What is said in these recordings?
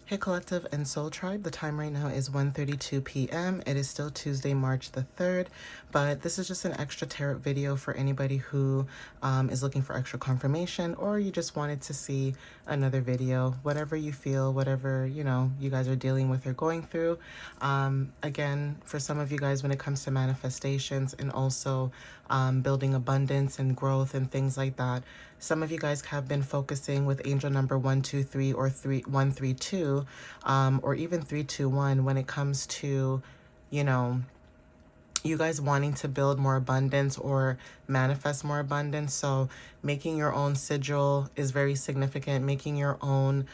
Hey Collective and Soul Tribe, the time right now is 1:32 p.m. It is still Tuesday, March the 3rd, but this is just an extra tarot video for anybody who is looking for extra confirmation, or you just wanted to see another video, whatever you feel, whatever, you guys are dealing with or going through. Again, for some of you guys, when it comes to manifestations and also building abundance and growth and things like that, some of you guys have been focusing with angel number 123 or 132, or even 321 when it comes to, you know, you guys wanting to build more abundance or manifest more abundance. So making your own sigil is very significant. Making your own,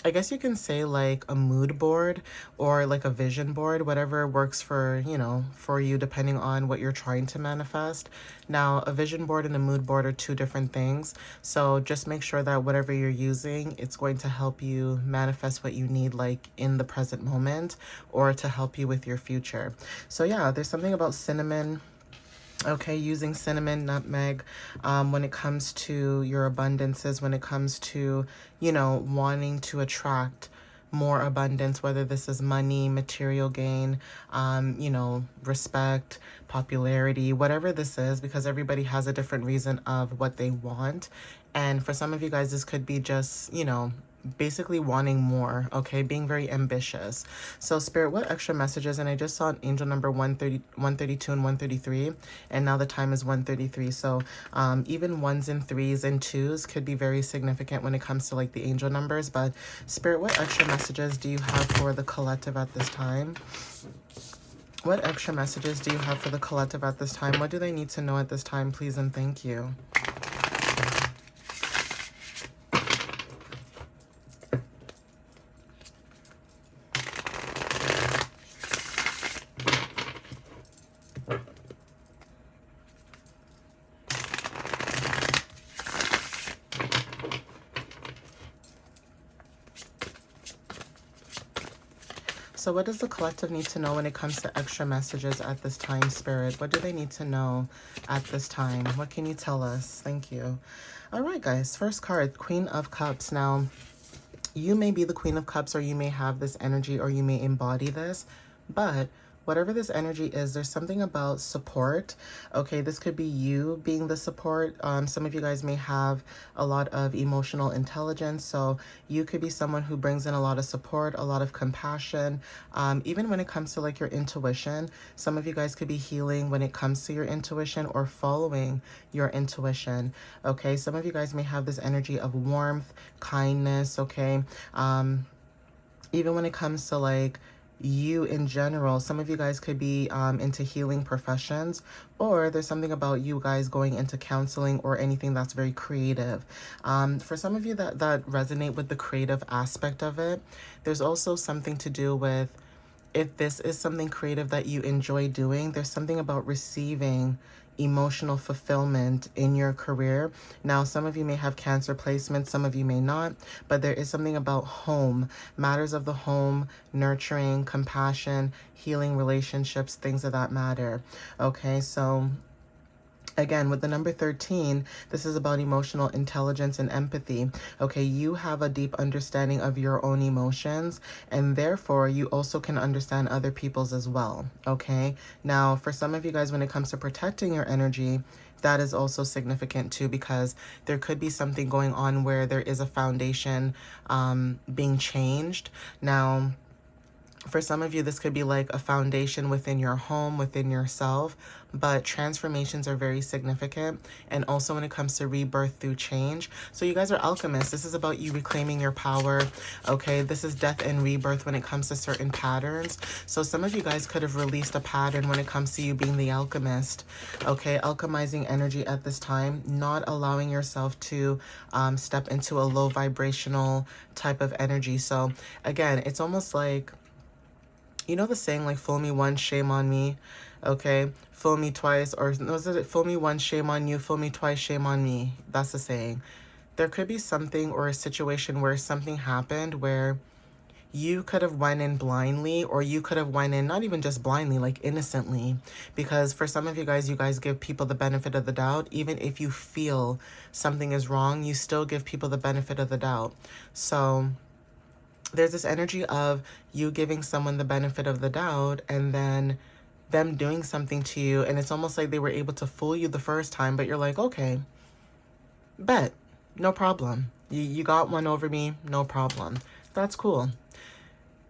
I guess you can say like a mood board or like a vision board, whatever works for, for you, depending on what you're trying to manifest. Now, a vision board and a mood board are two different things. So just make sure that whatever you're using, it's going to help you manifest what you need, like in the present moment, or to help you with your future. So yeah, there's something about cinnamon. Okay, using cinnamon, nutmeg, when it comes to your abundances, when it comes to, wanting to attract more abundance, whether this is money, material gain, respect, popularity, whatever this is, because everybody has a different reason of what they want. And for some of you guys, this could be just, basically wanting more, okay, being very ambitious. So Spirit, what extra messages? And I just saw angel number 132 and 133, and now the time is 1:33. So even ones and threes and twos could be very significant when it comes to like the angel numbers. But Spirit, what extra messages do you have for the collective at this time? What extra messages do you have for the collective at this time? What do they need to know at this time, please and thank you? So what does the collective need to know when it comes to extra messages at this time, Spirit? What do they need to know at this time? What can you tell us? Thank you. All right, guys. First card, Queen of Cups. Now, you may be the Queen of Cups, or you may have this energy, or you may embody this, but whatever this energy is, there's something about support. Okay, this could be you being the support. Some of you guys may have a lot of emotional intelligence, so you could be someone who brings in a lot of support, a lot of compassion. Even when it comes to like your intuition, some of you guys could be healing when it comes to your intuition or following your intuition. Okay, some of you guys may have this energy of warmth, kindness. Okay, even when it comes to like you in general, some of you guys could be into healing professions, or there's something about you guys going into counseling or anything that's very creative. For some of you that resonate with the creative aspect of it, there's also something to do with, if this is something creative that you enjoy doing, there's something about receiving emotional fulfillment in your career. Now, some of you may have Cancer placements, some of you may not, but there is something about home, matters of the home, nurturing, compassion, healing relationships, things of that matter. Okay, so again, with the number 13, this is about emotional intelligence and empathy. Okay, you have a deep understanding of your own emotions, and therefore you also can understand other people's as well. Okay, now for some of you guys, when it comes to protecting your energy, that is also significant too, because there could be something going on where there is a foundation being changed. Now, for some of you, this could be like a foundation within your home, within yourself, but transformations are very significant. And also when it comes to rebirth through change. So you guys are alchemists. This is about you reclaiming your power. Okay, this is death and rebirth when it comes to certain patterns. So some of you guys could have released a pattern when it comes to you being the alchemist. Okay, alchemizing energy at this time, not allowing yourself to step into a low vibrational type of energy. So again, it's almost like, you know the saying like, fool me once, shame on me. Okay, fool me twice, or was it fool me once, shame on you, fool me twice, shame on me? That's the saying. There could be something or a situation where something happened where you could have went in blindly, or you could have went in not even just blindly, like innocently, because for some of you guys give people the benefit of the doubt. Even if you feel something is wrong, you still give people the benefit of the doubt. So there's this energy of you giving someone the benefit of the doubt and then them doing something to you, and it's almost like they were able to fool you the first time, but you're like, okay, bet, no problem. You got one over me, no problem. That's cool.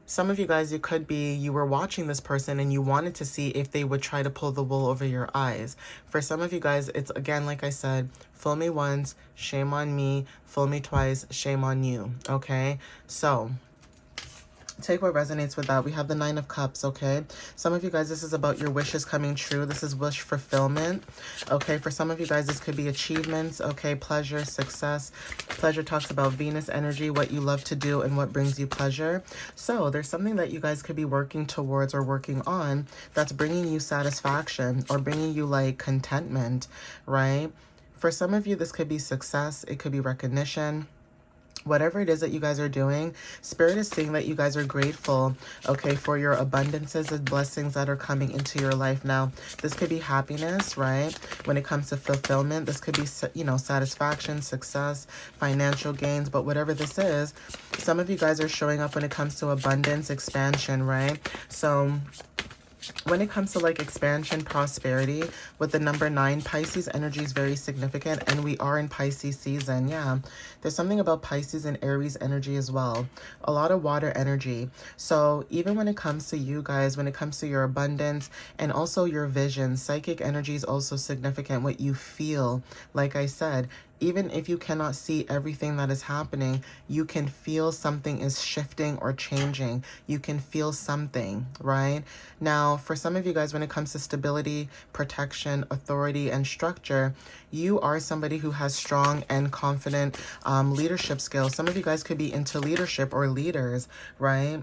Some of you guys, it could be you were watching this person and you wanted to see if they would try to pull the wool over your eyes. For some of you guys, it's again, like I said, fool me once, shame on me. Fool me twice, shame on you. Okay, so take what resonates with that. We have the Nine of Cups, okay? Some of you guys, this is about your wishes coming true. This is wish fulfillment, okay? For some of you guys, this could be achievements, okay? Pleasure, success. Pleasure talks about Venus energy, what you love to do and what brings you pleasure. So there's something that you guys could be working towards or working on that's bringing you satisfaction or bringing you like contentment, right? For some of you, this could be success. It could be recognition. Whatever it is that you guys are doing, Spirit is saying that you guys are grateful, okay, for your abundances and blessings that are coming into your life. Now, this could be happiness, right? When it comes to fulfillment, this could be, you know, satisfaction, success, financial gains. But whatever this is, some of you guys are showing up when it comes to abundance, expansion, right? So when it comes to like expansion, prosperity, with the number 9, Pisces energy is very significant, and we are in Pisces season. Yeah, there's something about Pisces and Aries energy as well. A lot of water energy. So even when it comes to you guys, when it comes to your abundance and also your vision, psychic energy is also significant. What you feel, like I said, even if you cannot see everything that is happening, you can feel something is shifting or changing. You can feel something, right? Now, for some of you guys, when it comes to stability, protection, authority, and structure, you are somebody who has strong and confident leadership skills. Some of you guys could be into leadership or leaders, right?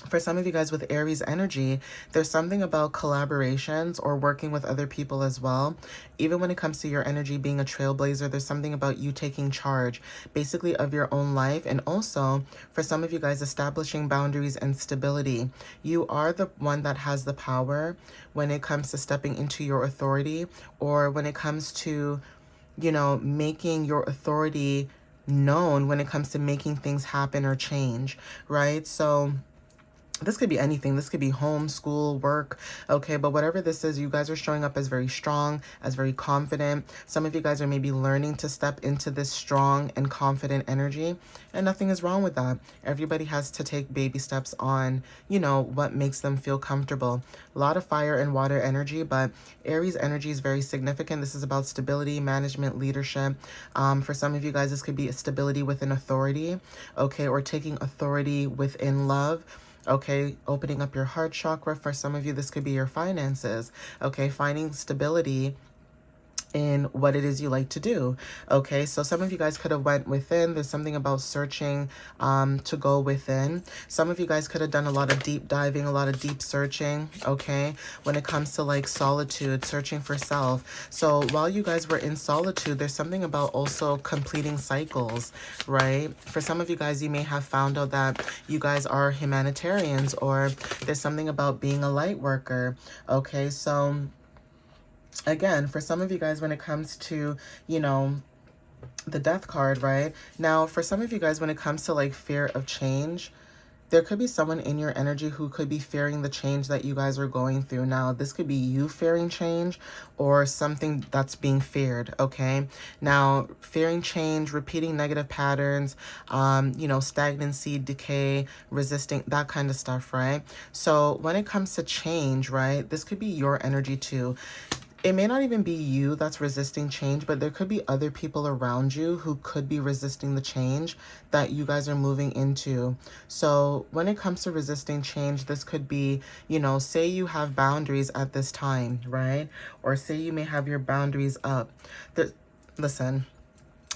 For some of you guys with Aries energy, there's something about collaborations or working with other people as well. Even when it comes to your energy being a trailblazer, there's something about you taking charge, basically, of your own life. And also, for some of you guys, establishing boundaries and stability. You are the one that has the power when it comes to stepping into your authority, or when it comes to, you know, making your authority known when it comes to making things happen or change, right? So this could be anything. This could be home, school, work, okay? But whatever this is, you guys are showing up as very strong, as very confident. Some of you guys are maybe learning to step into this strong and confident energy, and nothing is wrong with that. Everybody has to take baby steps on, you know, what makes them feel comfortable. A lot of fire and water energy, but Aries energy is very significant. This is about stability, management, leadership. For some of you guys, this could be a stability within authority, okay? Or taking authority within love. Okay, opening up your heart chakra. For some of you, this could be your finances. Okay, finding stability in what it is you like to do. Okay, so some of you guys could have went within. There's something about searching to go within. Some of you guys could have done a lot of deep diving, a lot of deep searching, okay, when it comes to like solitude, searching for self. So while you guys were in solitude, there's something about also completing cycles, right? For some of you guys, you may have found out that you guys are humanitarians, or there's something about being a light worker. Okay, so again, for some of you guys, when it comes to, you know, the death card, right? Now, for some of you guys, when it comes to like fear of change, there could be someone in your energy who could be fearing the change that you guys are going through. Now, this could be you fearing change or something that's being feared, okay? Now, fearing change, repeating negative patterns, you know, stagnancy, decay, resisting, that kind of stuff, right? So when it comes to change, right, this could be your energy too. It may not even be you that's resisting change, but there could be other people around you who could be resisting the change that you guys are moving into. So when it comes to resisting change, this could be, you know, say you have boundaries at this time, right? Or say you may have your boundaries up. Listen,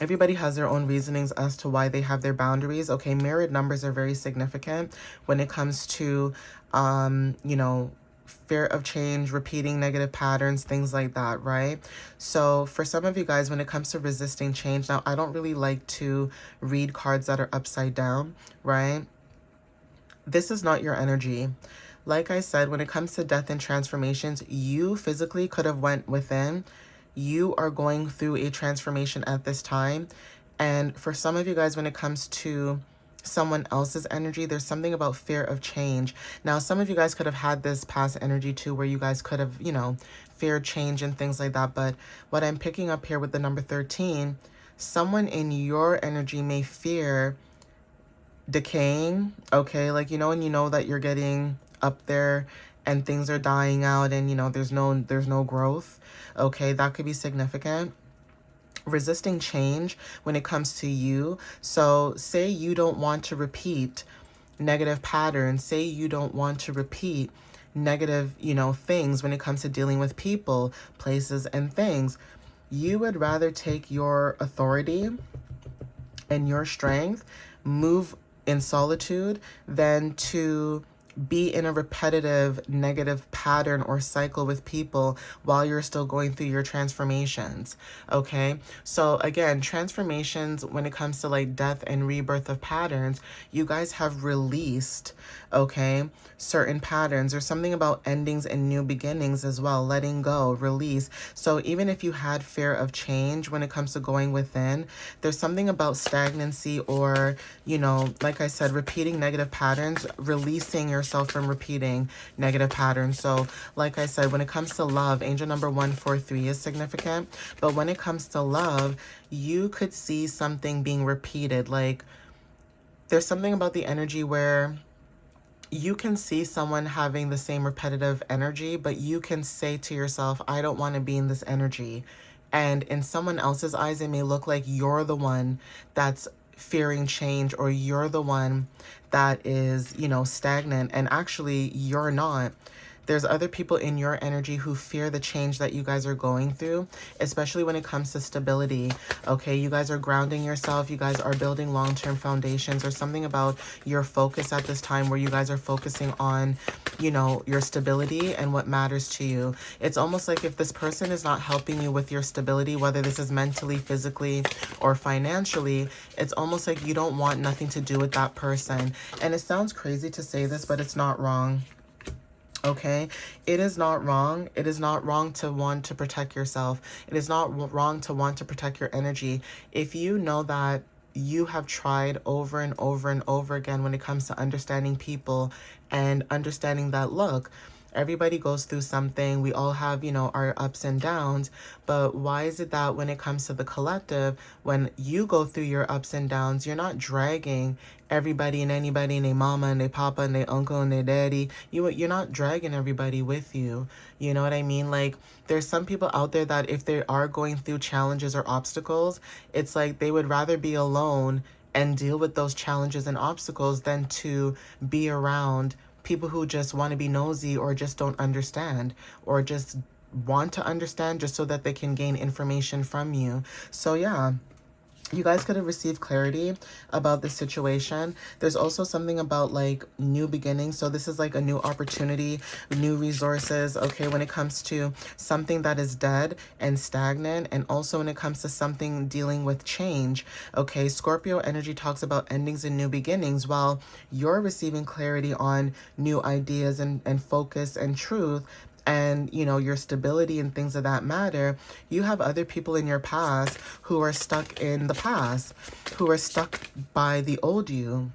everybody has their own reasonings as to why they have their boundaries. Okay, mirrored numbers are very significant when it comes to, you know, fear of change, repeating negative patterns, things like that, right? So for some of you guys, when it comes to resisting change, now I don't really like to read cards that are upside down, right? this is not your energy. Like I said, when it comes to death and transformations, you physically could have went within. You are going through a transformation at this time. And for some of you guys, when it comes to someone else's energy, there's something about fear of change. Now, some of you guys could have had this past energy too, where you guys could have, feared change and things like that. But what I'm picking up here with the number 13, someone in your energy may fear decaying, okay? Like, and you know that you're getting up there and things are dying out and, there's no growth, okay? That could be significant. Resisting change when it comes to you. So say you don't want to repeat negative patterns. Say you don't want to repeat negative, things when it comes to dealing with people, places, and things. You would rather take your authority and your strength, move in solitude, than to be in a repetitive negative pattern or cycle with people while you're still going through your transformations. Okay, so again, transformations, when it comes to like death and rebirth of patterns, you guys have released, okay, certain patterns. There's something about endings and new beginnings as well, letting go, release. So even if you had fear of change when it comes to going within, there's something about stagnancy or, like I said, repeating negative patterns, releasing yourself from repeating negative patterns. So like I said, when it comes to love, angel number 143 is significant. But when it comes to love, you could see something being repeated. Like there's something about the energy where you can see someone having the same repetitive energy, but you can say to yourself, I don't want to be in this energy. And in someone else's eyes, it may look like you're the one that's fearing change, or you're the one that is, stagnant. And actually, you're not. There's other people in your energy who fear the change that you guys are going through, especially when it comes to stability. Okay, you guys are grounding yourself. You guys are building long-term foundations, or something about your focus at this time where you guys are focusing on, your stability and what matters to you. It's almost like if this person is not helping you with your stability, whether this is mentally, physically, or financially, it's almost like you don't want nothing to do with that person. And it sounds crazy to say this, but it's not wrong. Okay, it is not wrong. It is not wrong to want to protect yourself. It is not wrong to want to protect your energy. If you know that you have tried over and over and over again when it comes to understanding people and understanding that, look, everybody goes through something. We all have, our ups and downs. But why is it that when it comes to the collective, when you go through your ups and downs, you're not dragging everybody and anybody and their mama and their papa and their uncle and their daddy? You're not dragging everybody with you. You know what I mean? Like, there's some people out there that if they are going through challenges or obstacles, it's like they would rather be alone and deal with those challenges and obstacles than to be around people who just want to be nosy, or just don't understand, or just want to understand just so that they can gain information from you. So yeah, you guys could have received clarity about the situation. There's also something about like new beginnings. So this is like a new opportunity, new resources, okay, when it comes to something that is dead and stagnant, and also when it comes to something dealing with change. Okay, Scorpio energy talks about endings and new beginnings, while you're receiving clarity on new ideas and focus and truth, and your stability and things of that matter. You have other people in your past who are stuck in the past, who are stuck by the old you.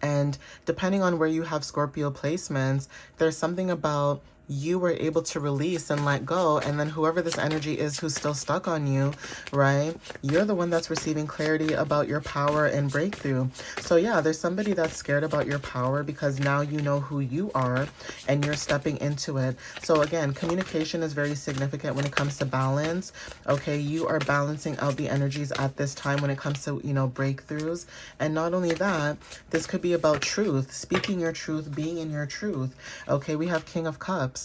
And depending on where you have Scorpio placements, there's something about you were able to release and let go, and then whoever this energy is who's still stuck on you, right? You're the one that's receiving clarity about your power and breakthrough. So yeah, there's somebody that's scared about your power because now you know who you are and you're stepping into it. So again, communication is very significant when it comes to balance. Okay, you are balancing out the energies at this time when it comes to, breakthroughs. And not only that, this could be about truth, speaking your truth, being in your truth. Okay, we have King of Cups.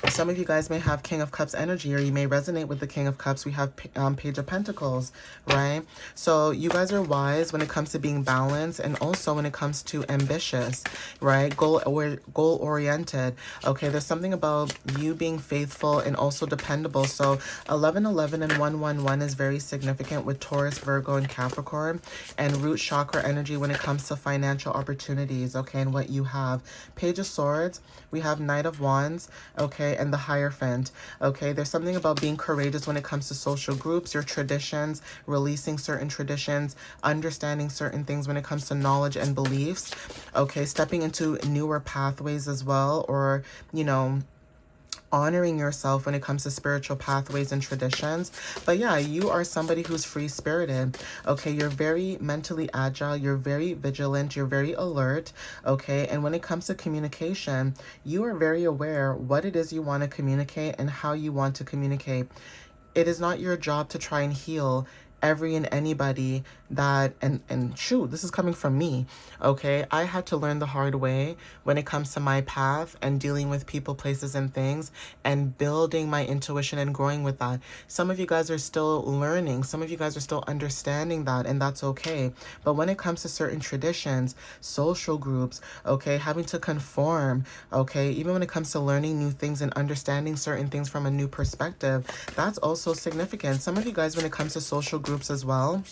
Some of you guys may have King of Cups energy, or you may resonate with the King of Cups. We have Page of Pentacles, right? So you guys are wise when it comes to being balanced, and also when it comes to ambitious, right? Goal-oriented. Okay, there's something about you being faithful and also dependable. So 1111 and 111 is very significant with Taurus, Virgo, and Capricorn, and root chakra energy when it comes to financial opportunities, okay, and what you have. Page of Swords, we have Knight of Wands, okay, and the Hierophant, okay. There's something about being courageous when it comes to social groups, your traditions, releasing certain traditions, understanding certain things when it comes to knowledge and beliefs, okay, stepping into newer pathways as well, or, you know, honoring yourself when it comes to spiritual pathways and traditions. But yeah, you are somebody who's free-spirited, okay? You're very mentally agile, you're very vigilant, you're very alert, okay? And when it comes to communication, you are very aware what it is you want to communicate and how you want to communicate. It is not your job to try and heal every and anybody that, and shoot, this is coming from me, okay? I had to learn the hard way when it comes to my path and dealing with people, places, and things, and building my intuition and growing with that. Some of you guys are still learning, some of you guys are still understanding that, and that's okay. But when it comes to certain traditions, social groups, okay, having to conform, okay, even when it comes to learning new things and understanding certain things from a new perspective, that's also significant. Some of you guys, when it comes to social groups as well,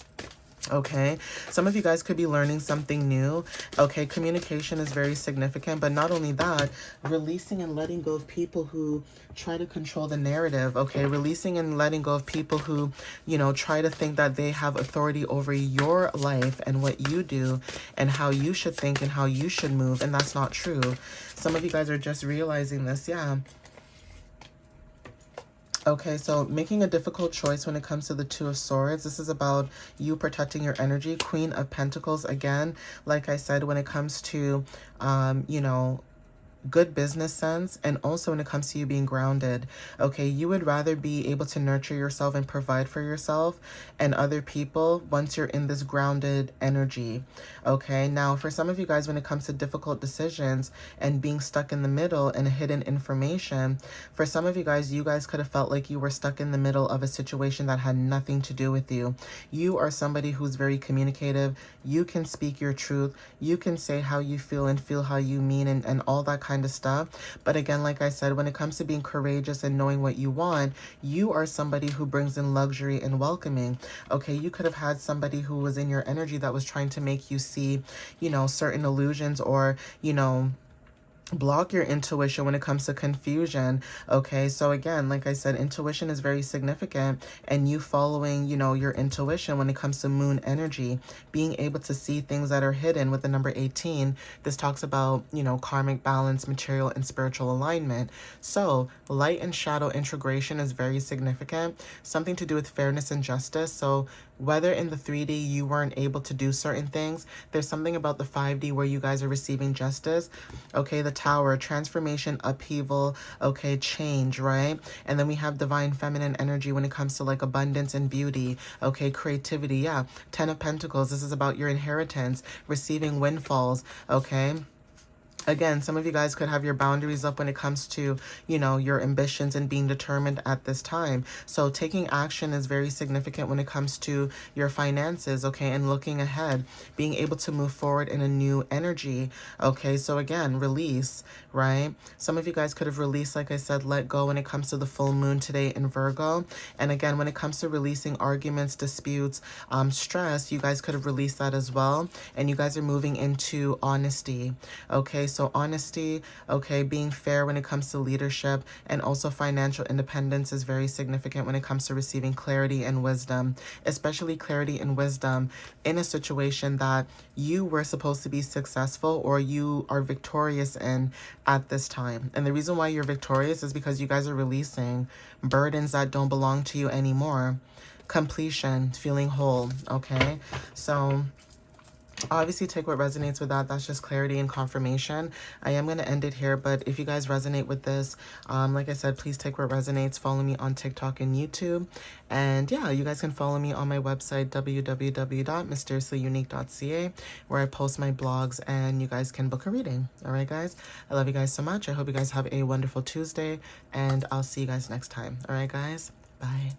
okay, some of you guys could be learning something new, okay. Communication is very significant, but not only that, releasing and letting go of people who try to control the narrative, okay. Releasing and letting go of people who, you know, try to think that they have authority over your life and what you do and how you should think and how you should move, and that's not true. Some of you guys are just realizing this, yeah. Okay, so making a difficult choice when it comes to the Two of Swords. This is about you protecting your energy. Queen of Pentacles, again, like I said, when it comes to, you know, good business sense, and also when it comes to you being grounded, okay. You would rather be able to nurture yourself and provide for yourself and other people once you're in this grounded energy, okay. Now for some of you guys, when it comes to difficult decisions and being stuck in the middle and hidden information, for some of you guys could have felt like you were stuck in the middle of a situation that had nothing to do with you. You are somebody who's very communicative. You can speak your truth, you can say how you feel and feel how you mean, and all that kind of stuff. But again, like I said, when it comes to being courageous and knowing what you want, you are somebody who brings in luxury and welcoming, okay. You could have had somebody who was in your energy that was trying to make you see, you know, certain illusions, or, you know, block your intuition when it comes to confusion, okay. So again, like I said, intuition is very significant, and you following, you know, your intuition when it comes to moon energy, being able to see things that are hidden with the number 18. This talks about, you know, karmic balance, material and spiritual alignment. So light and shadow integration is very significant, something to do with fairness and justice. So whether in the 3D you weren't able to do certain things, there's something about the 5D where you guys are receiving justice, okay. The Tower, transformation, upheaval, okay, change, right? And then we have divine feminine energy when it comes to like abundance and beauty, okay, creativity, yeah. 10 of Pentacles, this is about your inheritance, receiving windfalls, okay. Again, some of you guys could have your boundaries up when it comes to, you know, your ambitions and being determined at this time. So taking action is very significant when it comes to your finances, okay, and looking ahead, being able to move forward in a new energy, okay. So again, release, right? Some of you guys could have released, like I said, let go when it comes to the full moon today in Virgo. And again, when it comes to releasing arguments, disputes, stress, you guys could have released that as well. And you guys are moving into honesty, okay. So honesty, okay, being fair when it comes to leadership, and also financial independence is very significant when it comes to receiving clarity and wisdom, especially clarity and wisdom in a situation that you were supposed to be successful or you are victorious in at this time. And the reason why you're victorious is because you guys are releasing burdens that don't belong to you anymore. Completion, feeling whole, okay? So Obviously, take what resonates with that. That's just clarity and confirmation. I am going to end it here, but if you guys resonate with this, like I said, please take what resonates. Follow me on TikTok and YouTube. And yeah, you guys can follow me on my website, www.mysteriouslyunique.ca, where I post my blogs and you guys can book a reading. All right, guys? I love you guys so much. I hope you guys have a wonderful Tuesday, and I'll see you guys next time. All right, guys? Bye.